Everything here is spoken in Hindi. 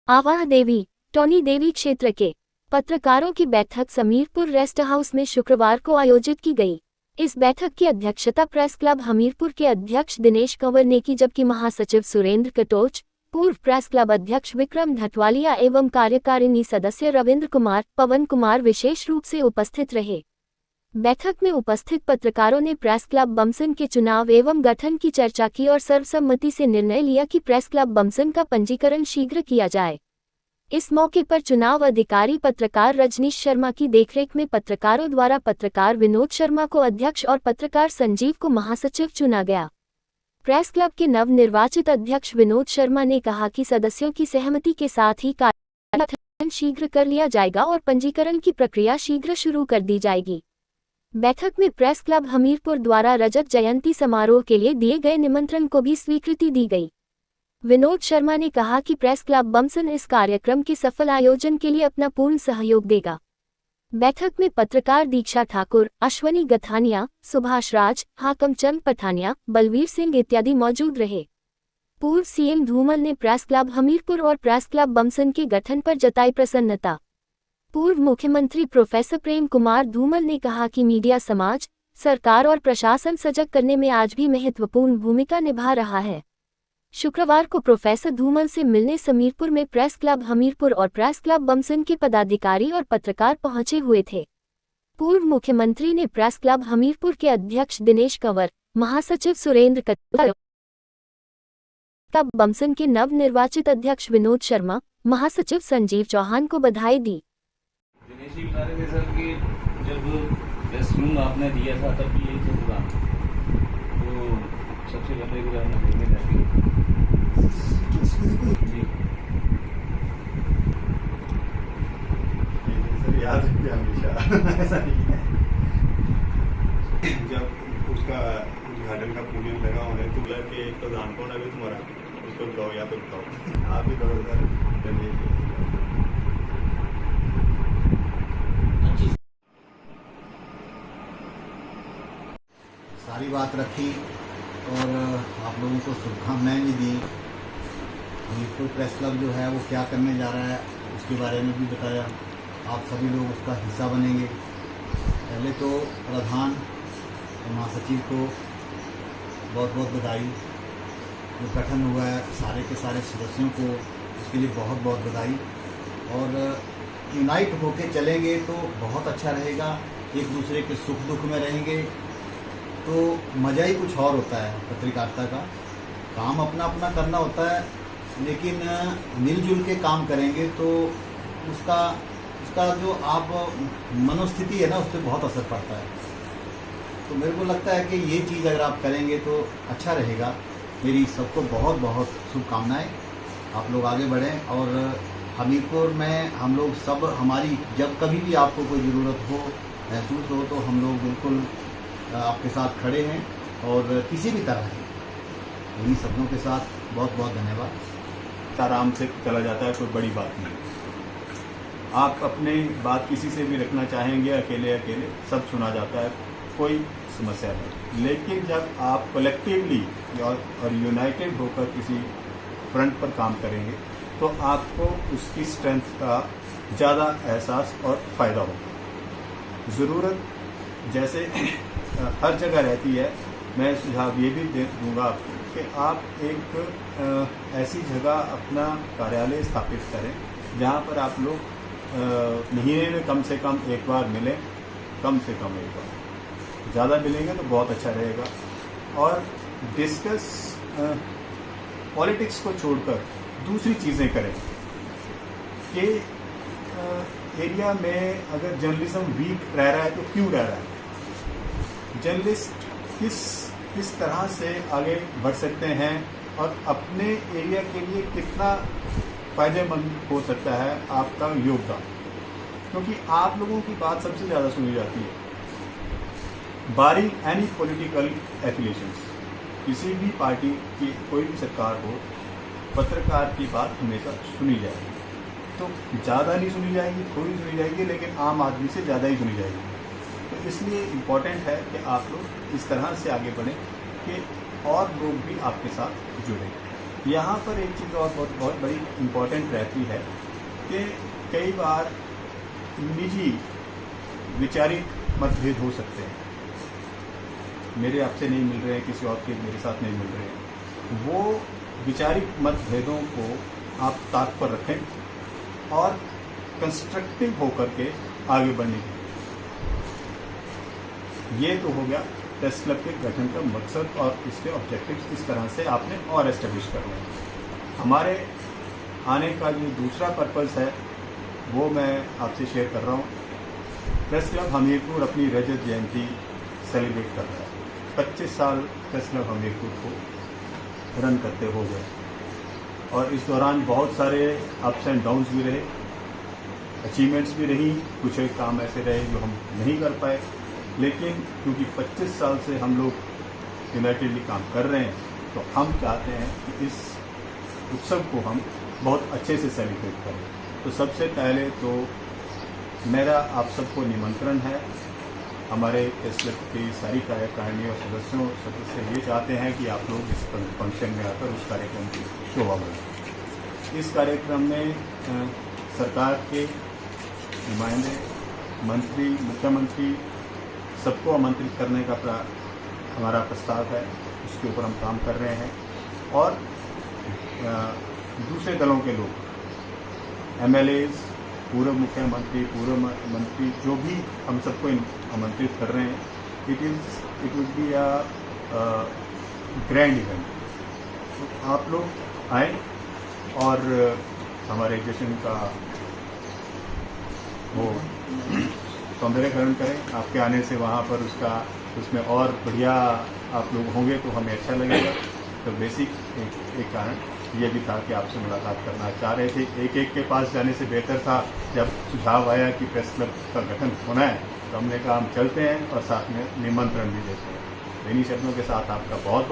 आवाह देवी, टोनी देवी क्षेत्र के पत्रकारों की बैठक समीरपुर रेस्ट हाउस में शुक्रवार को आयोजित की गई। इस बैठक की अध्यक्षता प्रेस क्लब हमीरपुर के अध्यक्ष दिनेश कंवर ने की, जबकि महासचिव सुरेंद्र कटोच, पूर्व प्रेस क्लब अध्यक्ष विक्रम धटवालिया एवं कार्यकारिणी सदस्य रविंद्र कुमार, पवन कुमार विशेष रूप से उपस्थित रहे। बैठक में उपस्थित पत्रकारों ने प्रेस क्लब बमसन के चुनाव एवं गठन की चर्चा की और सर्वसम्मति से निर्णय लिया कि प्रेस क्लब बमसन का पंजीकरण शीघ्र किया जाए। इस मौके पर चुनाव अधिकारी पत्रकार रजनीश शर्मा की देखरेख में पत्रकारों द्वारा पत्रकार विनोद शर्मा को अध्यक्ष और पत्रकार संजीव को महासचिव चुना गया। प्रेस क्लब के नवनिर्वाचित अध्यक्ष विनोद शर्मा ने कहा कि सदस्यों की सहमति के साथ ही कार्य शीघ्र कर लिया जाएगा और पंजीकरण की प्रक्रिया शीघ्र शुरू कर दी जाएगी। बैठक में प्रेस क्लब हमीरपुर द्वारा रजत जयंती समारोह के लिए दिए गए निमंत्रण को भी स्वीकृति दी गई। विनोद शर्मा ने कहा कि प्रेस क्लब बमसन इस कार्यक्रम के सफल आयोजन के लिए अपना पूर्ण सहयोग देगा। बैठक में पत्रकार दीक्षा ठाकुर, अश्वनी गथानिया, सुभाष राज, हाकम चंद पठानिया, बलवीर सिंह इत्यादि मौजूद रहे। पूर्व सीएम धूमल ने प्रेस क्लब हमीरपुर और प्रेस क्लब बमसन के गठन पर जताई प्रसन्नता। पूर्व मुख्यमंत्री प्रोफेसर प्रेम कुमार धूमल ने कहा कि मीडिया समाज, सरकार और प्रशासन सजग करने में आज भी महत्वपूर्ण भूमिका निभा रहा है। शुक्रवार को प्रोफेसर धूमल से मिलने समीरपुर में प्रेस क्लब हमीरपुर और प्रेस क्लब बमसन के पदाधिकारी और पत्रकार पहुंचे हुए थे। पूर्व मुख्यमंत्री ने प्रेस क्लब हमीरपुर के अध्यक्ष दिनेश कंवर, महासचिव सुरेंद्र कटोच, क्लब बमसन के नवनिर्वाचित अध्यक्ष विनोद शर्मा, महासचिव संजीव चौहान को बधाई दी। दिनेश जी बता रहे थे सर कि जब प्रेस रूम आपने दिया था तब भी यही चल रहा, तो सबसे पहले गुजरात में देखने लगी सर, याद रखिए हमेशा ऐसा नहीं है। जब उसका उद्घाटन का पूजन लगा होने तो बोला कि प्रधान कौन अभी तुम्हारा, उसको बताओ या तो बताओ आप ही करो सर। सारी बात रखी और आप लोगों को शुभकामनाएं भी दी। हमीरपुर प्रेस क्लब जो है वो क्या करने जा रहा है उसके बारे में भी बताया। आप सभी लोग उसका हिस्सा बनेंगे। पहले तो प्रधान और महासचिव को बहुत बहुत बधाई। जो गठन हुआ है सारे के सारे सदस्यों को उसके लिए बहुत बहुत बधाई। और यूनाइट होके चलेंगे तो बहुत अच्छा रहेगा। एक दूसरे के सुख दुख में रहेंगे तो मज़ा ही कुछ और होता है। पत्रकारिता का काम अपना अपना करना होता है, लेकिन मिलजुल के काम करेंगे तो उसका जो आप मनोस्थिति है ना, उस पर बहुत असर पड़ता है। तो मेरे को लगता है कि ये चीज़ अगर आप करेंगे तो अच्छा रहेगा। मेरी सबको बहुत बहुत शुभकामनाएं। आप लोग आगे बढ़ें और हमीरपुर में हम लोग सब, हमारी जब कभी भी आपको कोई ज़रूरत हो, महसूस हो, तो हम लोग बिल्कुल आपके साथ खड़े हैं और किसी भी तरह की। इन्हीं शब्दों के साथ बहुत बहुत धन्यवाद। आराम से चला जाता है, कोई बड़ी बात नहीं। आप अपनी बात किसी से भी रखना चाहेंगे अकेले अकेले, सब सुना जाता है, कोई समस्या नहीं। लेकिन जब आप कलेक्टिवली और यूनाइटेड होकर किसी फ्रंट पर काम करेंगे तो आपको उसकी स्ट्रेंथ का ज़्यादा एहसास और फ़ायदा होगा। ज़रूरत जैसे हर जगह रहती है, मैं सुझाव ये भी दे दूँगा आपको कि आप एक ऐसी जगह अपना कार्यालय स्थापित करें जहाँ पर आप लोग महीने में कम से कम एक बार मिलें। कम से कम एक बार, ज़्यादा मिलेंगे तो बहुत अच्छा रहेगा। और डिस्कस पॉलिटिक्स को छोड़कर दूसरी चीज़ें करें कि एरिया में अगर जर्नलिज्म वीक रह रहा है तो क्यों रह रहा है, जर्नलिस्ट किस तरह से आगे बढ़ सकते हैं और अपने एरिया के लिए कितना फ़ायदेमंद हो सकता है आपका योगदान, क्योंकि आप लोगों की बात सबसे ज़्यादा सुनी जाती है। बारिंग एनी पॉलिटिकल एफिलिएशंस, किसी भी पार्टी की कोई भी सरकार हो, पत्रकार की बात हमेशा सुनी जाएगी। तो ज़्यादा नहीं सुनी जाएगी, थोड़ी सुनी जाएगी, लेकिन आम आदमी से ज़्यादा ही सुनी जाएगी। तो इसलिए इम्पॉर्टेंट है कि आप लोग इस तरह से आगे बढ़ें कि और लोग भी आपके साथ जुड़ें। यहाँ पर एक चीज़ और बहुत बड़ी इम्पोर्टेंट रहती है कि कई बार निजी वैचारिक मतभेद हो सकते हैं, मेरे आपसे नहीं मिल रहे हैं, किसी और के मेरे साथ नहीं मिल रहे हैं। वो वैचारिक मतभेदों को आप ताक पर रखें और कंस्ट्रक्टिव होकर के आगे बढ़ने की। ये तो हो गया प्रेस क्लब के गठन का मकसद और इसके ऑब्जेक्टिव्स इस तरह से आपने और एस्टेब्लिश करना है। हमारे आने का जो दूसरा पर्पस है वो मैं आपसे शेयर कर रहा हूँ। प्रेस क्लब हमीरपुर अपनी रजत जयंती सेलिब्रेट कर रहा है। 25 साल प्रेस क्लब हमीरपुर को रन करते हो गए और इस दौरान बहुत सारे अप्स एंड डाउन्स भी रहे, अचीवमेंट्स भी रही, कुछ एक काम ऐसे रहे जो हम नहीं कर पाए, लेकिन क्योंकि 25 साल से हम लोग यूनाइटेडली काम कर रहे हैं तो हम चाहते हैं कि इस उत्सव को हम बहुत अच्छे से सेलिब्रेट करें। तो सबसे पहले तो मेरा आप सबको निमंत्रण है। हमारे प्रेस क्लब की सारी कार्यकारिणी और सदस्य ये चाहते हैं कि आप लोग इस फंक्शन में आकर उस कार्यक्रम की शोभा बढ़ाएं। इस कार्यक्रम में सरकार के नुमाइंदे, मंत्री, मुख्यमंत्री सबको आमंत्रित करने का हमारा प्रस्ताव है, उसके ऊपर हम काम कर रहे हैं। और दूसरे दलों के लोग, MLAs, पूर्व मुख्यमंत्री, पूर्व मंत्री, जो भी हम सबको आमंत्रित कर रहे हैं, it will be a grand event. तो आप लोग आए और हमारे जश्न का वो सौंदर्यकरण करें। आपके आने से वहाँ पर उसमें और बढ़िया आप लोग होंगे तो हमें अच्छा लगेगा। तो बेसिक एक कारण ये भी था कि आपसे मुलाकात करना चाह रहे थे। एक के पास जाने से बेहतर था जब सुझाव आया कि प्रेस क्लब का गठन होना है तो हमने कहा हम चलते हैं और साथ में निमंत्रण भी देते हैं। इन्हीं शब्दों के साथ आपका बहुत